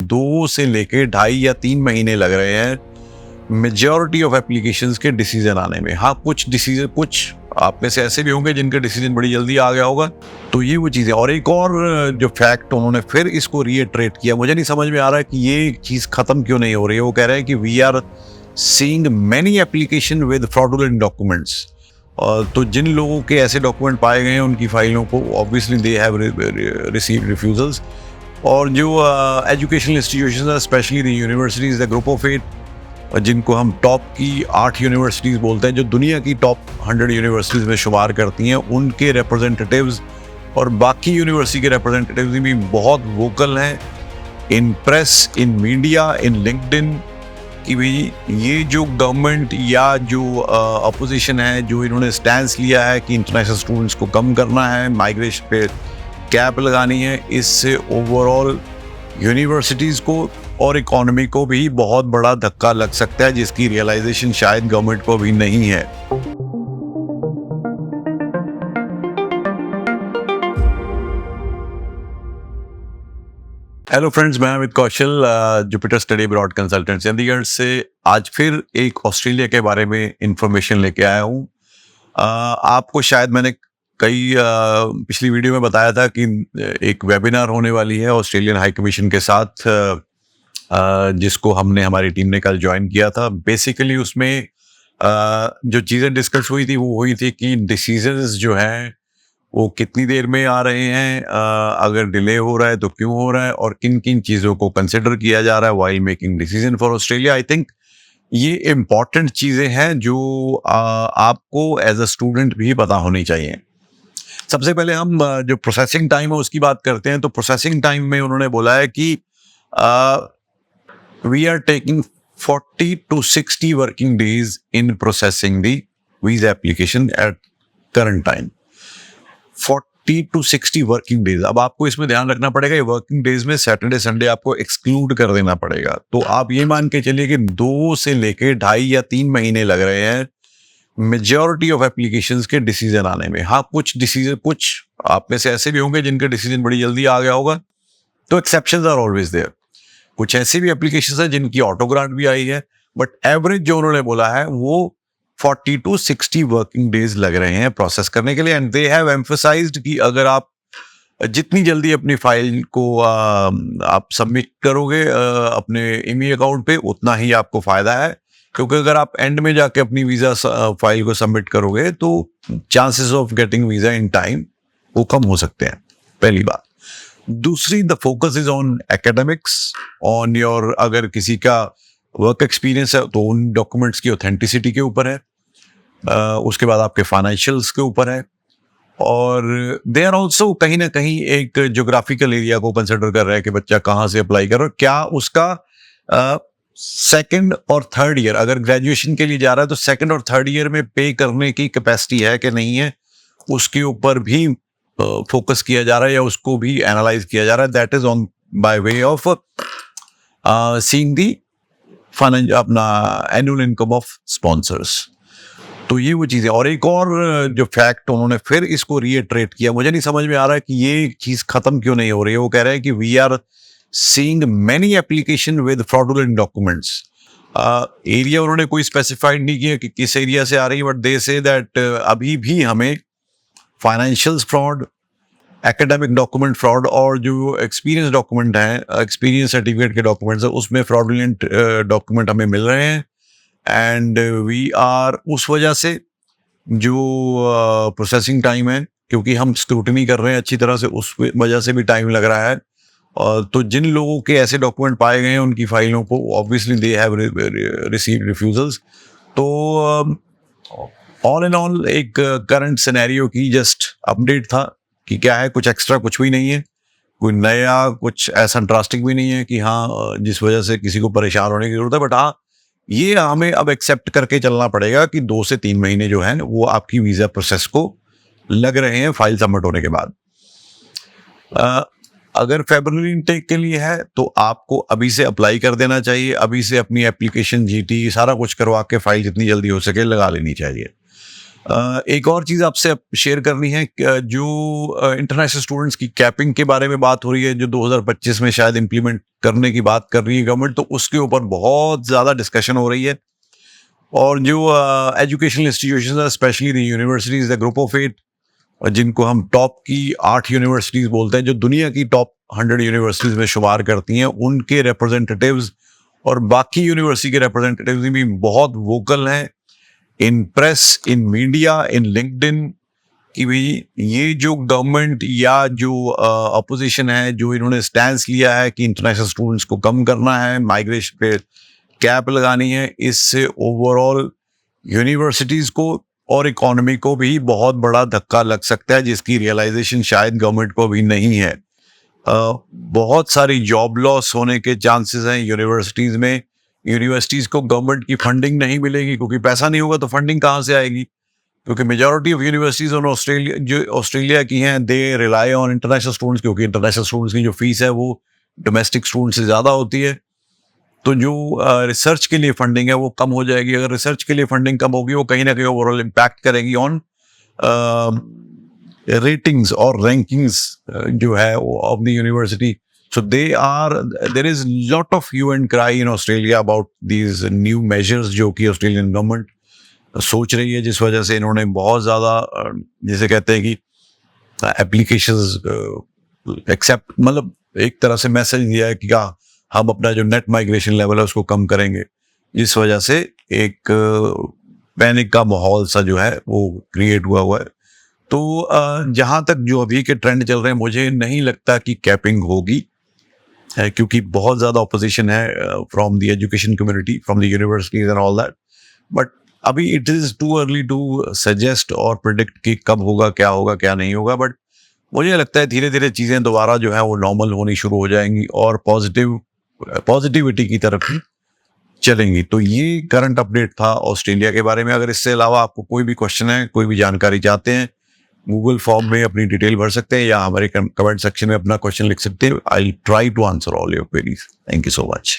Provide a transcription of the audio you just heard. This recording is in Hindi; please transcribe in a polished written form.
2 से लेके 2.5 या 3 महीने लग रहे हैं मेजॉरिटी ऑफ एप्लीकेशंस के डिसीजन आने में। हाँ, कुछ आप में से ऐसे भी होंगे जिनका डिसीजन बड़ी जल्दी आ गया होगा। तो ये वो चीज़ है। और एक और जो फैक्ट उन्होंने फिर इसको रीइटरेट किया, मुझे नहीं समझ में आ रहा है कि ये चीज़ ख़त्म क्यों नहीं हो रही है। वो कह रहे हैं कि we are seeing many application with fraudulent documents. तो जिन लोगों के ऐसे डॉक्यूमेंट पाए गए हैं उनकी फाइलों को obviously they have received refusals. और जो educational institutions specially the universities, the group of 8, जिनको हम टॉप की 8 यूनिवर्सिटीज़ बोलते हैं, जो दुनिया की टॉप 100 यूनिवर्सिटीज़ में शुमार करती हैं, उनके रिप्रेजेंटेटिव्स और बाकी यूनिवर्सिटी के रिप्रेजेंटेटिव्स भी बहुत वोकल हैं इन प्रेस, इन मीडिया, इन लिंक्डइन, कि भाई ये जो गवर्नमेंट या जो अपोजिशन है, जो इन्होंने स्टैंस लिया है कि इंटरनेशनल स्टूडेंट्स को कम करना है, माइग्रेशन पे कैप लगानी है, इससे ओवरऑल यूनिवर्सिटीज़ को और इकोनॉमी को भी बहुत बड़ा धक्का लग सकता है, जिसकी रियलाइजेशन शायद गवर्नमेंट को भी नहीं है। हेलो फ्रेंड्स, मैं Amit Kaushal, Jupiter study abroad consultant Chandigarh से आज फिर एक ऑस्ट्रेलिया के बारे में इंफॉर्मेशन लेके आया हूँ। आपको शायद मैंने कई पिछली वीडियो में बताया था कि एक वेबिनार होने वाली है ऑस्ट्रेलियन हाई कमीशन के साथ, जिसको हमारी टीम ने कल ज्वाइन किया था। बेसिकली उसमें जो चीज़ें डिस्कस हुई थी वो हुई थी कि डिसीजंस जो हैं वो कितनी देर में आ रहे हैं, अगर डिले हो रहा है तो क्यों हो रहा है, और किन किन चीज़ों को कंसिडर किया जा रहा है while making decision for Australia. I think ये इम्पॉर्टेंट चीज़ें हैं जो आपको एज अ स्टूडेंट भी पता होनी चाहिए। सबसे पहले हम जो प्रोसेसिंग टाइम है उसकी बात करते हैं। तो प्रोसेसिंग टाइम में उन्होंने बोला है कि we are taking 40 to 60 working days in processing the visa application at current time. 40 to 60 working days. अब आपको इसमें ध्यान रखना पड़ेगा, ये वर्किंग डेज में सैटरडे संडे आपको एक्सक्लूड कर देना पड़ेगा। तो आप ये मान के चलिए कि 2 से लेके 2.5 या 3 महीने लग रहे हैं मेजॉरिटी ऑफ एप्लीकेशंस के डिसीजन आने में। हाँ, कुछ आप में से ऐसे भी होंगे जिनका डिसीजन बड़ी जल्दी आ गया होगा। तो एक्सेप्शंस आर ऑलवेज देयर। कुछ ऐसी भी एप्लीकेशंस हैं जिनकी ऑटो ग्रांट भी आई है, बट एवरेज जो उन्होंने बोला है वो 40 to 60 वर्किंग डेज लग रहे हैं प्रोसेस करने के लिए। एंड दे हैव एम्फसाइज्ड कि अगर आप जितनी जल्दी अपनी फाइल को आप सबमिट करोगे अपने ईमेल अकाउंट पे, उतना ही आपको फायदा है। क्योंकि अगर आप एंड में जाके अपनी वीज़ा फाइल को सबमिट करोगे तो chances of getting visa in time वो कम हो सकते हैं, पहली बात। दूसरी, the focus is on academics, on your, अगर किसी का वर्क एक्सपीरियंस है तो उन डॉक्यूमेंट्स की ऑथेंटिसिटी के ऊपर है, उसके बाद आपके फाइनेंशियल्स के ऊपर है, और दे आर ऑल्सो कहीं ना कहीं एक ज्योग्राफिकल एरिया को कंसिडर कर रहा है कि बच्चा कहाँ से अप्लाई कर रहा है, क्या उसका सेकंड और थर्ड ईयर, अगर ग्रेजुएशन के लिए जा रहा है तो सेकंड और थर्ड ईयर में पे करने की कैपेसिटी है कि नहीं है, उसके ऊपर भी फोकस किया जा रहा है या उसको भी एनालाइज किया जा रहा है। That is on by way of seeing the अपना एनुअल इनकम ऑफ स्पॉन्सर्स। तो ये वो चीज़ें। और एक और जो फैक्ट उन्होंने फिर इसको रीइटरेट किया, मुझे नहीं समझ में आ रहा है कि ये चीज़ ख़त्म क्यों नहीं हो रही है। वो कह रहे हैं कि we are seeing many application with fraudulent documents. Area उन्होंने कोई स्पेसिफाइड नहीं किया कि किस एरिया से आ रही है, बट दे से दैट अभी भी हमें financials fraud, academic document fraud और जो एक्सपीरियंस डॉक्यूमेंट हैं, एक्सपीरियंस सर्टिफिकेट के डॉक्यूमेंट्स हैं, उसमें फ्रॉडुलेंट डॉक्यूमेंट हमें मिल रहे हैं। एंड वी आर, उस वजह से जो प्रोसेसिंग टाइम है, क्योंकि हम स्क्रूटनी कर रहे हैं अच्छी तरह से, उस वजह से भी टाइम लग रहा है। तो जिन लोगों के ऐसे डॉक्यूमेंट पाए गए हैं उनकी फाइलों को obviously they have received refusals. तो ऑल इन ऑल एक करंट सिनेरियो की जस्ट अपडेट था कि क्या है, कुछ एक्स्ट्रा कुछ भी नहीं है, कोई नया कुछ ऐसा ड्रास्टिक भी नहीं है कि हाँ जिस वजह से किसी को परेशान होने की जरूरत है। बट हाँ, ये हमें अब एक्सेप्ट करके चलना पड़ेगा कि 2 से 3 महीने जो है वो आपकी वीज़ा प्रोसेस को लग रहे हैं फाइल सबमिट होने के बाद। अगर फेब्रुअरी इनटेक के लिए है तो आपको अभी से अप्लाई कर देना चाहिए, अभी से अपनी एप्लीकेशन, जीटी सारा कुछ करवा के फाइल जितनी जल्दी हो सके लगा लेनी चाहिए। एक और चीज़ आपसे शेयर करनी है जो इंटरनेशनल स्टूडेंट्स की कैपिंग के बारे में बात हो रही है, जो 2025 में शायद इम्प्लीमेंट करने की बात कर रही है गवर्नमेंट, तो उसके ऊपर बहुत ज़्यादा डिस्कशन हो रही है। और जो एजुकेशनल इंस्टीट्यूशंस है, specially the universities, the group of 8, जिनको हम टॉप की 8 यूनिवर्सिटीज बोलते हैं, जो दुनिया की टॉप 100 यूनिवर्सिटीज में शुमार करती हैं, उनके रिप्रेजेंटेटिव्स और बाकी यूनिवर्सिटी के रिप्रेजेंटेटिव्स भी बहुत वोकल हैं इन प्रेस, इन मीडिया, इन लिंक्डइन, कि भाई ये जो गवर्नमेंट या जो अपोजिशन है, जो इन्होंने स्टैंड लिया है कि इंटरनेशनल स्टूडेंट्स को कम करना है, माइग्रेशन पे कैप लगानी है, इससे ओवरऑल यूनिवर्सिटीज़ को और इकोनॉमी को भी बहुत बड़ा धक्का लग सकता है, जिसकी रियलाइजेशन शायद गवर्नमेंट को भी नहीं है। बहुत सारी जॉब लॉस होने के चांसेस हैं यूनिवर्सिटीज़ में। यूनिवर्सिटीज़ को गवर्नमेंट की फंडिंग नहीं मिलेगी, क्योंकि पैसा नहीं होगा तो फंडिंग कहाँ से आएगी? क्योंकि majority of universities on Australia, जो ऑस्ट्रेलिया की हैं, they rely on international students, क्योंकि इंटरनेशनल स्टूडेंट्स की जो फीस है वो डोमेस्टिक स्टूडेंट्स से ज़्यादा होती है। तो जो रिसर्च के लिए फंडिंग है वो कम हो जाएगी। अगर रिसर्च के लिए फंडिंग कम होगी, वो कहीं ना कहीं ओवरऑल इम्पैक्ट करेगी ऑन रेटिंग्स और रैंकिंग्स जो है of the university. So there is lot of hue and cry in Australia about these new measures जो कि ऑस्ट्रेलियन गवर्नमेंट सोच रही है, जिस वजह से इन्होंने बहुत ज़्यादा जैसे कहते हैं कि एप्लीकेशंस एक्सेप्ट, मतलब एक तरह से मैसेज दिया है कि क्या हम अपना जो नेट माइग्रेशन लेवल है उसको कम करेंगे, जिस वजह से एक पैनिक का माहौल सा जो है वो क्रिएट हुआ है। तो जहाँ तक जो अभी के ट्रेंड चल रहे हैं, मुझे नहीं लगता कि कैपिंग होगी, क्योंकि बहुत ज़्यादा ऑपोजिशन है from the education community, from the universities and all that. But अभी it is too early to suggest और प्रिडिक्ट कि कब होगा, क्या नहीं होगा। बट मुझे लगता है धीरे धीरे चीज़ें दोबारा जो है वो नॉर्मल होनी शुरू हो जाएंगी और पॉजिटिविटी की तरफ ही चलेंगी। तो ये करंट अपडेट था ऑस्ट्रेलिया के बारे में। अगर इससे अलावा आपको कोई भी क्वेश्चन है, कोई भी जानकारी चाहते हैं, गूगल फॉर्म में अपनी डिटेल भर सकते हैं या हमारे कमेंट सेक्शन में अपना क्वेश्चन लिख सकते हैं। I try to answer all your queries. Thank you so much.